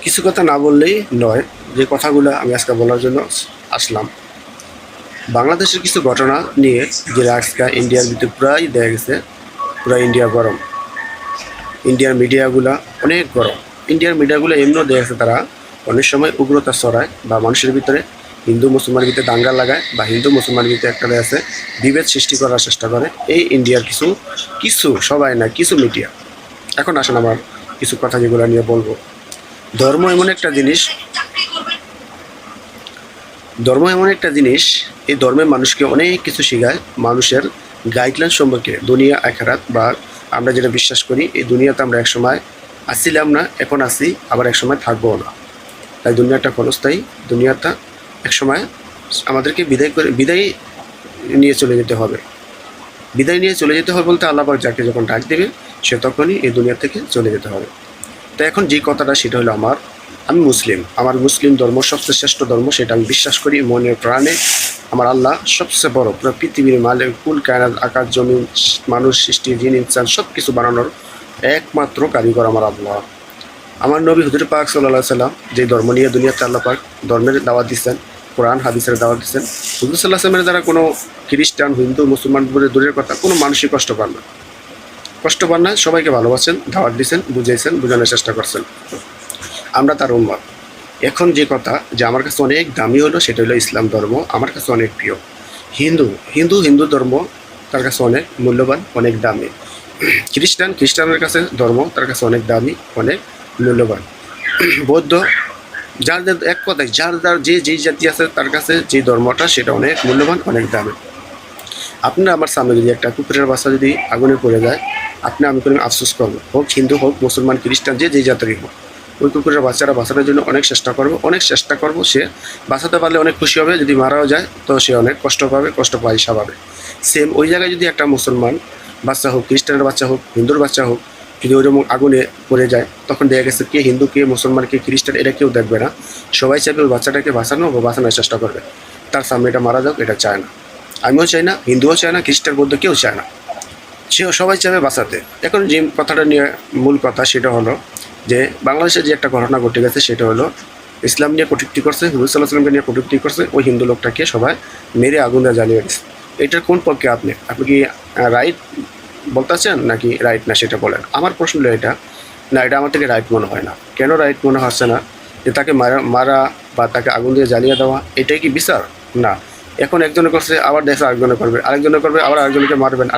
কিছু কথা না বললেই নয়, যে কথাগুলো আমি আজকে বলার জন্য আসলাম। বাংলাদেশের কিছু ঘটনা নিয়ে, যে আজকে ইন্ডিয়ার ভিতরে প্রায় দেখা গেছে পুরো ইন্ডিয়া গরম। ইন্ডিয়ার মিডিয়াগুলো অনেক গরম। ইন্ডিয়ার মিডিয়াগুলো এমনিও দেখা গেছে তারা অনেক সময় উগ্রতা ছড়ায় বা মানুষের ভিতরে হিন্দু মুসলমানের ভিতরে দাঙ্গা লাগায় বা হিন্দু মুসলমানের ভিতরে একটা আছে বিভেদ সৃষ্টি করার চেষ্টা করে। এই ইন্ডিয়ার কিছু কিছু সবাই না, কিছু মিডিয়া। এখন আসেন আমার কিছু কথা যেগুলো নিয়ে বলবো। ধর্ম এমন একটা জিনিস, এই ধর্মে মানুষকে অনেক কিছু শেখায়। মানুষের গাইডলাইন সম্পর্কে দুনিয়া আখিরাত বা আমরা যেটা বিশ্বাস করি, এই দুনিয়াতে আমরা একসময় আসছিলাম না, এখন আছি, আবার একসময় থাকবো না। তাই দুনিয়াটা ক্ষণস্থায়ী। দুনিয়াটা একসময় আমাদেরকে বিদায় নিয়ে চলে যেতে হবে। বিদায় নিয়ে চলে যেতে হবে বলতে আল্লাহ পাক যাকে যখন ডাক দেবে সে তখনই এই দুনিয়া থেকে চলে যেতে হবে। তো এখন যে কথাটা সেটা হলো আমি মুসলিম। আমার মুসলিম ধর্ম সবচেয়ে শ্রেষ্ঠ ধর্ম, সেটা আমি বিশ্বাস করি মনের প্রাণে। আমার আল্লাহ সবচেয়ে বড়, পুরো পৃথিবীর মালিক, কুল কায়নাত, আকাশ জমিন, মানুষ সৃষ্টি, জিন ইনসান সব কিছু বানানোর একমাত্র কারিগর আমার আল্লাহ। আমার নবী হুজুর পাক সাল্লাল্লাহু আলাইহি সাল্লাম যে ধর্ম নিয়ে দুনিয়াতে আল্লাহ পাক ধর্মের দাওয়াত দিচ্ছেন, কোরআন হাদিসের দাওয়াত দিচ্ছেন, হুজুর সাল্লাল্লাহু আলাইহি সাল্লামের দ্বারা কোনো খ্রিস্টান, হিন্দু, মুসলমান দূরের কথা কোনো মানুষই কষ্ট পান না। সবাইকে ভালোবাসেন, দাওয়াত দিচ্ছেন, বুঝাইছেন, বোঝানোর চেষ্টা করছেন। আমরা তার উম্মত। এখন যে কথা যে আমার কাছে অনেক দামি হলো সেটা হলো ইসলাম ধর্ম আমার কাছে অনেক প্রিয়। হিন্দু ধর্ম তার কাছে অনেক মূল্যবান, অনেক দামি। খ্রিস্টানের কাছে ধর্ম তার কাছে অনেক দামি, অনেক মূল্যবান। বৌদ্ধ, যার এক কথায় যার যে জাতি আছে তার কাছে যে ধর্মটা সেটা অনেক মূল্যবান, অনেক দামি। আপনার আমার সামনে যদি একটা কুকুরের বাচ্চা যদি আগুনে পড়ে যায়, আমি কোনো আফসোস করবো? হোক হিন্দু, হোক মুসলমান, খ্রিস্টান, যে জাতিরই হোক, ওই কুকুরের বাচ্চারা বাঁচানোর জন্য অনেক চেষ্টা করবো। সে বাঁচাতে পারলে অনেক খুশি হবে, যদি মারাও যায় তো সে অনেক কষ্ট পায় স্বাভাবিক। সেম ওই জায়গায় যদি একটা মুসলমান বাচ্চা হোক, খ্রিস্টানের বাচ্চা হোক, হিন্দুর বাচ্চা হোক, যদি ওইরকম আগুনে পড়ে যায়, তখন দেখা গেছে কে হিন্দু, কে মুসলমান, কে খ্রিস্টান, এটা কেউ দেখবে না। সবাই চাইবে ওই বাচ্চাটাকে বাঁচানোর চেষ্টা করবে। তার সামনে এটা মারা যাক, এটা চায় না। আমিও চাই না, হিন্দুও চায় না, খ্রিস্টান, বৌদ্ধ কেউ চায় না। সবাই চাইবে বাঁচাতে। এখন যে কথাটা নিয়ে মূল কথা সেটা হলো যে বাংলাদেশে যে একটা ঘটনা ঘটে গেছে সেটা হলো ইসলাম নিয়ে কটূক্তি করছে, হুজুর সাল্লাল্লাহু আলাইহি ওয়াসাল্লামকে নিয়ে কটূক্তি করছে, ওই হিন্দু লোকটাকে সবাই মেরে আগুনে জ্বালিয়ে দিচ্ছে। এটার কোন পক্ষে আপনি কি রাইট বলতেছেন নাকি রাইট না সেটা বলেন। আমার প্রশ্ন হলো এটা আমার থেকে রাইট মনে হয় না। কেন রাইট মনে হচ্ছে না? যে তাকে মারা বা তাকে আগুন দিয়ে জ্বালিয়ে দেওয়া এটাই কি বিচার? না। এখন একজনে করছে, আবার দেখছে আরেকজনে করবে, আবার আরেকজনকে মারবেন,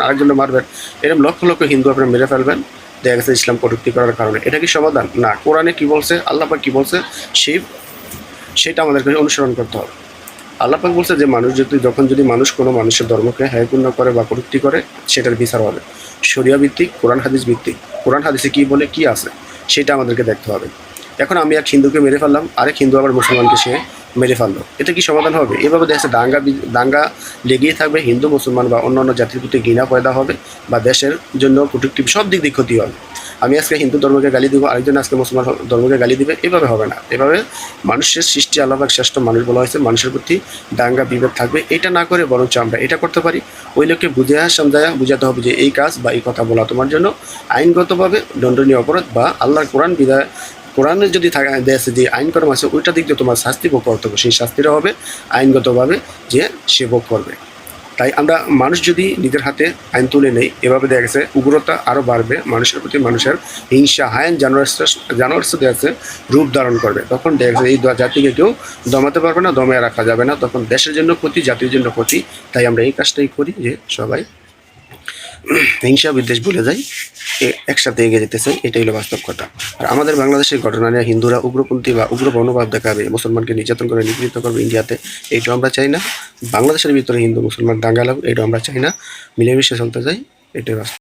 আরেকজনে মারবেন। এরকম লক্ষ লক্ষ হিন্দু আপনি মেরে ফেলবেন দেখা গেছে ইসলাম কটূক্তি করার কারণে। এটা কি সমাধান? না। কোরআনে কি বলছে, আল্লাহ পাক কি বলছে, সেটা আমাদেরকে অনুসরণ করতে হবে। আল্লাহ পাক বলছে যে যখন মানুষ কোনো মানুষের ধর্মকে হেয়পূর্ণ করে বা কটূক্তি করে, সেটার বিচার হবে শরিয়া ভিত্তিক, কোরআন হাদিস ভিত্তিক। কোরআন হাদিসে কি বলে, কি আছে, সেটা আমাদেরকে দেখতে হবে। এখন আমি এক হিন্দুকে মেরে ফেললাম, আরেক হিন্দু আবার মুসলমানকে সে মেরে ফেললো, এটা কি সমাধান হবে? এভাবে দেখা যাচ্ছে দাঙ্গা লেগেই থাকবে। হিন্দু, মুসলমান বা অন্যান্য জাতির প্রতি ঘৃণা পয়দা হবে বা দেশের জন্য কটূক্তি, সব দিক দিয়ে ক্ষতি হবে। আমি আজকে হিন্দু ধর্মকে গালি দিব, আরেকজন আজকে মুসলমান ধর্মকে গালি দিবে, এভাবে হবে না। এভাবে মানুষের সৃষ্টি আল্লাহ পাক শ্রেষ্ঠ মানুষ বলা হয়েছে, মানুষের প্রতি দাঙ্গা বিভেদ থাকবে। এটা না করে বরঞ্চ আমরা এটা করতে পারি, ওই লোককে বুঝাতে হবে যে এই কাজ বা এই কথা বলা তোমার জন্য আইনগতভাবে দণ্ডনীয় অপরাধ, বা আল্লাহর কোরআনে যদি দেশে যে আইন কর্ম আছে ওইটা দিক দিয়ে তোমার শাস্তি ভোগ করতে হবে। সেই শাস্তিটা হবে আইনগতভাবে যে সে ভোগ করবে। তাই আমরা মানুষ যদি নিজের হাতে আইন তুলে নেই, এভাবে দেখা গেছে উগ্রতা আরও বাড়বে, মানুষের প্রতি মানুষের হিংসা, হায়ান জানোয়ার দেখা যাচ্ছে রূপ ধারণ করবে। তখন দেখা গেছে এই জাতিকে কেউ দমাতে পারবে না, দমে রাখা যাবে না। তখন দেশের জন্য ক্ষতি, জাতির জন্য ক্ষতি। তাই আমরা এই কাজটাই করি যে সবাই হিংসা বিদ্বেষ ভুলে যাই, একসাথে এগিয়ে যেতে চাই। এটাই হলো বাস্তব কথা। আর আমাদের বাংলাদেশের ঘটনা নিয়ে হিন্দুরা উগ্রপন্থী বা উগ্র মনোভাব দেখাবে, মুসলমানকে নির্যাতন করে নিপীড়িত করবে ইন্ডিয়াতে, এইটাও আমরা চাই না। বাংলাদেশের ভিতরে হিন্দু মুসলমান দাঙ্গা লাগুক, এইটাও আমরা চাই না। মিলেমিশে চলতে চাই, এটাই বাস্তব।